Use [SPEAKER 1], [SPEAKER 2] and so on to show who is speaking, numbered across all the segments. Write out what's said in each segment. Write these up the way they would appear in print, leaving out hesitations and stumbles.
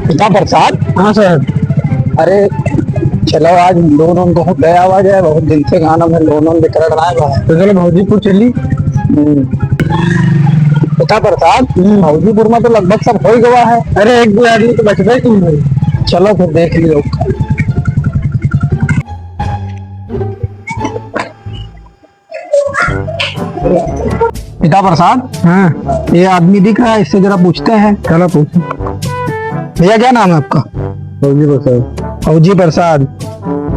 [SPEAKER 1] पिता प्रसाद।
[SPEAKER 2] हाँ सर।
[SPEAKER 1] अरे चलो आज लोन वोन बहुत गया हुआ है, बहुत दिन से गाना में लोन वोन बिकर रहा है।
[SPEAKER 2] तो चलो भौजीपुर चली।
[SPEAKER 1] पिता प्रसाद, भौजीपुर में तो लगभग सब हो ही गया है।
[SPEAKER 2] अरे एक दो आदमी तो बच गए तुम भाई।
[SPEAKER 1] चलो फिर देख लियो। पिता प्रसाद,
[SPEAKER 2] हाँ
[SPEAKER 1] ये आदमी दिख रहा है, इससे जरा पूछते हैं।
[SPEAKER 2] चलो पूछो।
[SPEAKER 1] भैया क्या नाम है आपका?
[SPEAKER 2] भौजीपुर सर।
[SPEAKER 1] फौजी प्रसाद।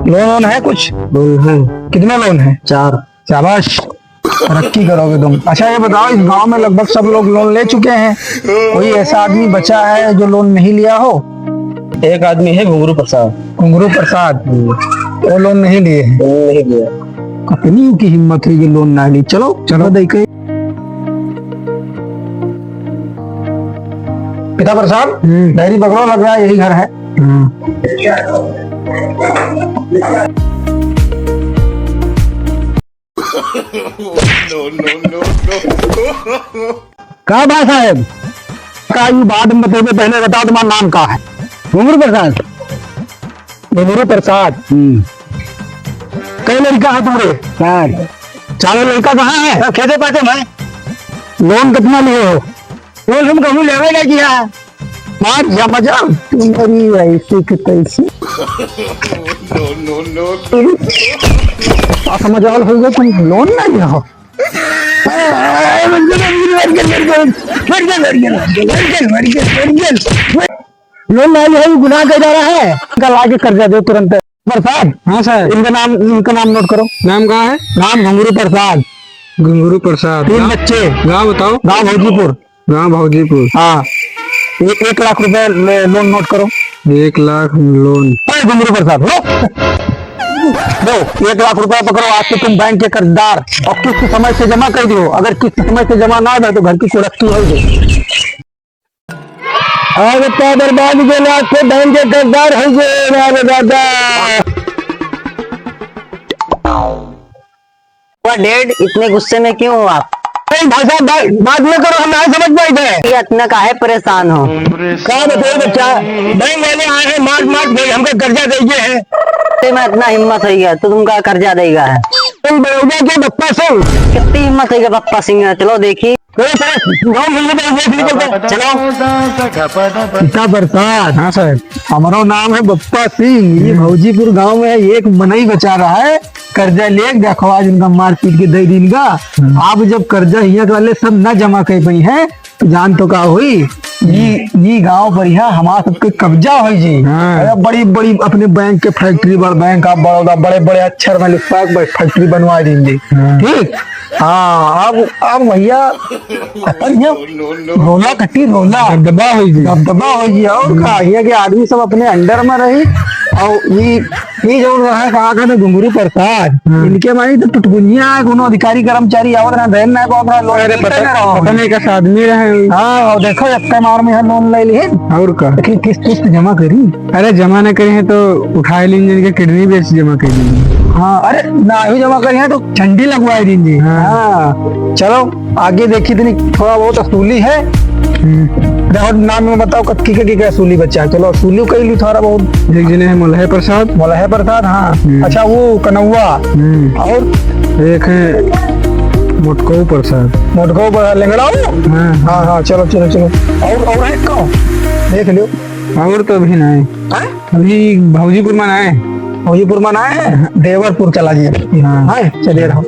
[SPEAKER 1] लोन वोन है कुछ?
[SPEAKER 2] लोन है।
[SPEAKER 1] कितने लोन है?
[SPEAKER 2] 4।
[SPEAKER 1] शाबाश, तरक्की करोगे तुम। अच्छा ये बताओ, इस गांव में लगभग सब लोग लोन ले चुके हैं, कोई ऐसा आदमी बचा है जो लोन नहीं लिया हो?
[SPEAKER 2] एक आदमी है घुंगरू प्रसाद।
[SPEAKER 1] घुंगरू प्रसाद, वो लोन नहीं लिए हैं।
[SPEAKER 2] नहीं दिया।
[SPEAKER 1] कितनी उनकी हिम्मत है ये लोन ना ली। चलो चलो देखे। पिता प्रसाद, डायरी पकड़ो, लग रहा है यही घर है।
[SPEAKER 2] कहा बात साहब?
[SPEAKER 1] का ये बाद में बताइए, पहले बताओ तुम्हारा नाम क्या है?
[SPEAKER 2] घुंगरू प्रसाद।
[SPEAKER 1] घुंगरू प्रसाद। कई लड़का है तुम्हारे?
[SPEAKER 2] 4।
[SPEAKER 1] चारों लड़का कहाँ है?
[SPEAKER 2] खेते पाते भाई।
[SPEAKER 1] लोन कितना लिए हो?
[SPEAKER 2] लोन हम कभी लेवे नहीं किया।
[SPEAKER 1] मार या मजा तुम्हारी ऐसी की तैसी। समझ हो गया, तुम लोन ना लिया हो।
[SPEAKER 2] लोन ना लिया गुनाह कर जा रहा है।
[SPEAKER 1] कल आगे कर्जा दो तुरंत। प्रसाद।
[SPEAKER 2] हाँ सर।
[SPEAKER 1] इनका नाम नोट करो।
[SPEAKER 2] नाम कहाँ है?
[SPEAKER 1] नाम घुंगरू प्रसाद।
[SPEAKER 2] घुंगरू प्रसाद।
[SPEAKER 1] 3 बच्चे।
[SPEAKER 2] गाँव बताओ।
[SPEAKER 1] गाँव भौजीपुर।
[SPEAKER 2] गाँव भौजीपुर।
[SPEAKER 1] हाँ, 1 लाख रुपए लोन नोट करो।
[SPEAKER 2] 1 लाख लोन।
[SPEAKER 1] घुंगरू प्रसाद लो 1 लाख रुपए पकड़ो। आज से तुम बैंक के कर्जदार, और किस्त समय से जमा कर दियो। अगर किस्त समय से जमा ना हो तो घर की कुड़क्की हो गई।
[SPEAKER 2] और क्या बर्बाद के लाख के बैंक के कर्जदार हो गए दादा।
[SPEAKER 3] डेड, इतने गुस्से में क्यों हो आप?
[SPEAKER 1] भाषा बात में करो, हम नहीं समझ पाए थे।
[SPEAKER 3] ये इतना काहे परेशान हो?
[SPEAKER 1] क्या बताओ बच्चा, बैंक वाले आए हैं, मार हमको कर्जा दे हैं।
[SPEAKER 3] में इतना हिम्मत है क्या? तो तुमका कर्जा देगा है?
[SPEAKER 1] तुम बड़ौदा के बप्पा सिंह।
[SPEAKER 3] कितनी हिम्मत है क्या पप्पा सिंह? चलो देखी।
[SPEAKER 1] चलो पिता प्रसाद।
[SPEAKER 2] हाँ सर।
[SPEAKER 1] हमारा नाम है बप्पा सिंह। ये भौजीपुर गांव में एक मनई बचा रहा है, कर्जा ले देखो आज उनका मार पीट के दे दिन का। आप जब कर्जा यहाँ वाले सब न जमा कर पाई है तो जान तो का हुई, ये गांव पर यहाँ हमारा सबके कब्जा हो जी।
[SPEAKER 2] हाँ।
[SPEAKER 1] बड़ी बड़ी अपने बैंक के फैक्ट्री, बड़ बैंक ऑफ बड़ौदा, बड़े बड़े अक्षर में लिखवा के फैक्ट्री बनवा देंगे। ठीक। हाँ, अब भैया अपन रोला कट्टी रोला
[SPEAKER 2] दबा हो
[SPEAKER 1] दबदबा हो गया। और का ये के आदमी सब अपने अंडर में रही। और ये जो रहा कहा था घुंगरू प्रसाद, इनके मानी तो टुटगुंजिया कोनो अधिकारी कर्मचारी आवत ना देन ना को लोन।
[SPEAKER 2] अरे पता नहीं कैसा आदमी रहे।
[SPEAKER 1] हाँ, और देखो एक मार में लोन ले लिए
[SPEAKER 2] और का
[SPEAKER 1] किस्त जमा करी।
[SPEAKER 2] अरे जमा न करे हैं तो उठाए लेंगे, इनके किडनी बेच जमा कर देंगे।
[SPEAKER 1] हाँ, अरे ना भी जमा करी है तो ठंडी लगवाई दीजिए। हाँ, चलो आगे देखी इतनी थोड़ा बहुत असूली है। देखो नाम में बताओ कत्की के क्या असूली बच्चा है। चलो असूली कही ली थोड़ा बहुत।
[SPEAKER 2] एक जने है मोलहे प्रसाद।
[SPEAKER 1] मोलहे प्रसाद, हाँ। अच्छा वो कनौवा। और
[SPEAKER 2] एक है मोटको प्रसाद।
[SPEAKER 1] मोटको लेंगड़ा।
[SPEAKER 2] हाँ
[SPEAKER 1] हाँ हाँ, चलो चलो चलो। और है कौन? देख लियो।
[SPEAKER 2] और तो अभी ना है, अभी भौजीपुर में आए।
[SPEAKER 1] भौजीपुर में आए हैं, देवरपुर चला जाइए। हाँ चलिए रहो।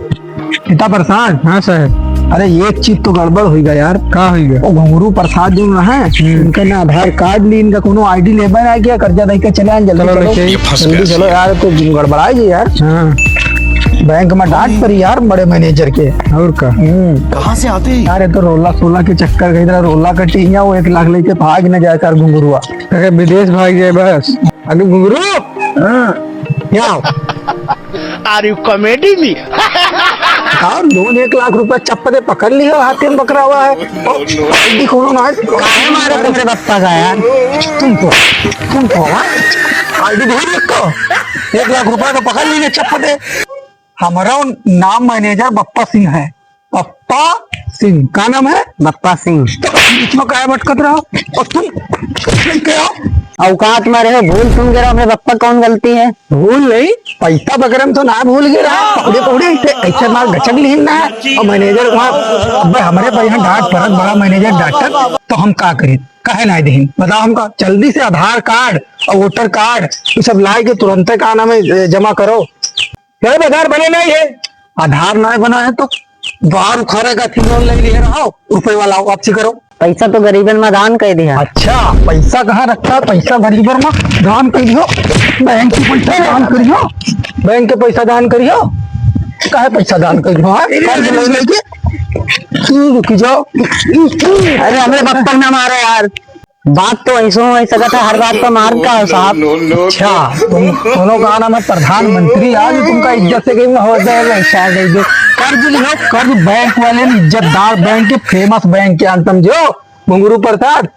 [SPEAKER 1] पिता प्रसाद।
[SPEAKER 2] हाँ सर।
[SPEAKER 1] अरे एक चीज तो गड़बड़ हो गया यार।
[SPEAKER 2] का हो गया?
[SPEAKER 1] वो घुंगरू प्रसाद जो है, इनका ना आधार कार्ड ली, इनका कोनो आईडी लेबे ना किया, कर्जा दे के चले आए। जल्दी चलो यार, तो गड़बड़ाए जी यार।
[SPEAKER 2] हाँ।
[SPEAKER 1] बैंक में डांट पड़ी यार बड़े मैनेजर के।
[SPEAKER 2] और का
[SPEAKER 4] कहाँ से आते हैं
[SPEAKER 1] यार? ये तो रोला सोला के चक्कर गई तरह रोला कटी है। वो 1 लाख लेके भाग न जाए कर घुंगरुआ,
[SPEAKER 2] विदेश भाग जाए बस। अरे घुंगरू
[SPEAKER 4] आर यू कॉमेडी में?
[SPEAKER 1] और लोन 1 लाख रुपए चप्पे पकड़ लिया, हाथी में पकड़ा हुआ है। आईडी कोनो ना काहे मारे तुमसे बप्पा का यार? तुम तो आईडी दे रखो। 1 लाख रुपए तो पकड़ लीजिए चप्पे। हमारा नाम मैनेजर बप्पा सिंह है। पप्पा बप्पा सिंह का नाम है?
[SPEAKER 3] बप्पा सिंह।
[SPEAKER 1] तो बीच में क्या भटकत रहो और तुम क्या
[SPEAKER 3] औकात में रहे, भूल सुन के रहो, अपने बप्पा कौन गलती है?
[SPEAKER 1] भूल नहीं, पैसा वगैरह में तो ना भूल गए रहा, पकड़े पकड़े ऐसे मार गचक नहीं ना है। और मैनेजर वहाँ अब हमारे पास यहाँ डांट परत बड़ा मैनेजर डांटक, तो हम का करें कहे ना दे बताओ हमका। जल्दी से आधार कार्ड और वोटर कार्ड ये सब लाए के तुरंत का नाम है जमा करो। क्या आधार बने नहीं है? आधार ना बना है तो बाहर उखाड़ेगा थी लोन ले रहा हो, रुपए वाला वापसी करो।
[SPEAKER 3] पैसा तो गरीबन में दान कर दिया।
[SPEAKER 1] अच्छा पैसा कहाँ रखा है? पैसा गरीबर में दान करियो, बैंक के पैसा दान करियो, बैंक के पैसा दान करियो। काहे पैसा दान करियो? हाँ कर्ज ले लेके रुक जाओ।
[SPEAKER 3] अरे हमें बप्पा ना मारो यार, बात तो ऐसा हो ऐसा था, हर बात पर मार का हो साहब।
[SPEAKER 1] अच्छा तुम दोनों का नाम है प्रधानमंत्री, आज तुमका इज्जत से कहीं हो जाएगा शायद। कर्ज लियो, कर्ज बैंक वाले ने इज्जतदार बैंक के फेमस बैंक के अंत समझो घुंगरू प्रसाद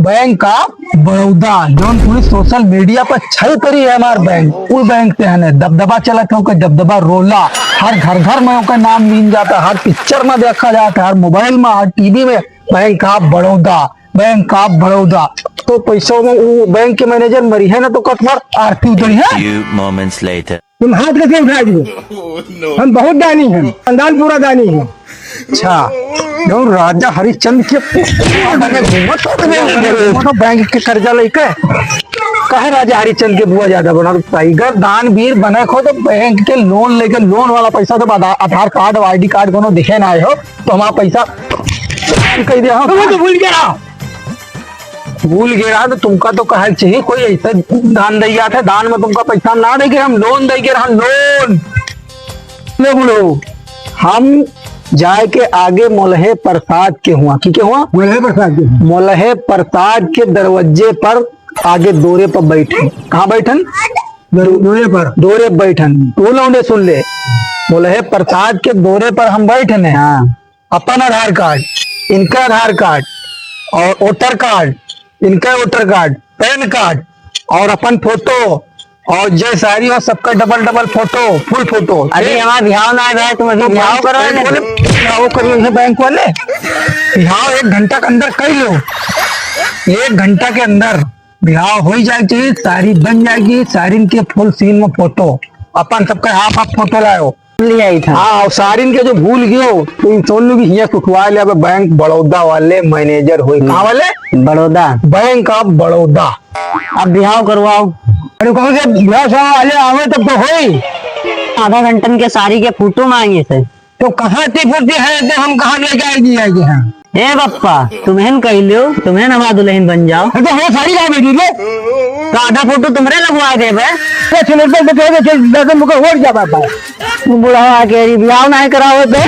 [SPEAKER 1] बैंक का बड़ौदा जो पूरी सोशल मीडिया पर छल करी है हमारे बैंक, वो बैंक से है दबदबा चला था, दबदबा रोला हर घर घर में उनका नाम लीन जाता, हर पिक्चर में देखा जाता, हर मोबाइल में हर टीवी में बैंक का बड़ौदा, बैंक का बड़ौदा। तो पैसों में वो बैंक के मैनेजर मरी है ना तो कटवर आरती उतरी है।
[SPEAKER 5] Few moments later.
[SPEAKER 1] तुम हाथ कैसे उठा दिए? हम बहुत दानी हैं, खानदान पूरा दानी है। अच्छा जो राजा हरिश्चंद्र के तो बैंक के कर्जा लेके कहे राजा हरिश्चंद्र के बुआ ज्यादा बना टाइगर दान वीर बने खो तो बैंक के लोन लेके लोन वाला पैसा तो आधार कार्ड और ID कार्ड कोनो दिखे ना आए हो तो हमारा पैसा कह दिया तो भूल गया भूल गया तो तुमका तो कहे चाहिए कोई ऐसा दान दे था, दान में तुमका पैसा ना देंगे, हम लोन देंगे, हम लोन ले बोलो। हम जाए के आगे मोलहे प्रसाद के हुआ की क्या हुआ? मोलहे प्रसाद के मोलहे प्रसाद के दरवाजे पर आगे दोरे पर बैठे। कहाँ बैठन? दोरे बैठन। तू लौंडे सुन ले, मोलहे प्रसाद के दोरे पर हम बैठन है। हाँ अपन आधार कार्ड, इनका आधार कार्ड और वोटर कार्ड, इनका वोटर कार्ड, पैन कार्ड और अपन फोटो और जय सारी और सबका double double photo, full photo.
[SPEAKER 3] अरे हमारा बिहाव ना है, तुम अभी बिहाव करो
[SPEAKER 1] करो बैंक वाले बिहाव 1 घंटा के अंदर कर लो, 1 घंटा के अंदर बिहाव हो जाए चाहिए, सारी बन जाएगी, सारी के फुल सीन में फोटो, अपन सबका हाफ हाफ फोटो लाओ
[SPEAKER 3] लिया ही था।
[SPEAKER 1] हाँ और सारिन के जो भूल गयो तो इन सोन लोग यहाँ उठवा ले बैंक बड़ौदा वाले मैनेजर हुई। कहाँ वाले?
[SPEAKER 3] Baroda,
[SPEAKER 1] bank of Baroda.
[SPEAKER 3] अब बिहाव करवाओ।
[SPEAKER 1] अरे कौन से ब्याह वाले आवे तब तो होई।
[SPEAKER 3] आधा घंटन के सारी के फोटो मांगे से
[SPEAKER 1] तो कहाँ ती फुर्ती है तो हम कहाँ ले जाएगी हैं?
[SPEAKER 3] ए बप्पा तुम्हें कह लो, तुम्हें हमारा दुल्हन बन जाओ
[SPEAKER 1] तो हमें सारी कहाँ बेटी रे?
[SPEAKER 3] तो आधा फोटो तुमरे लगवा दे बे।
[SPEAKER 1] मुझे हो जा पाता है
[SPEAKER 3] बुढ़ा के बिहाव ना कराओ तो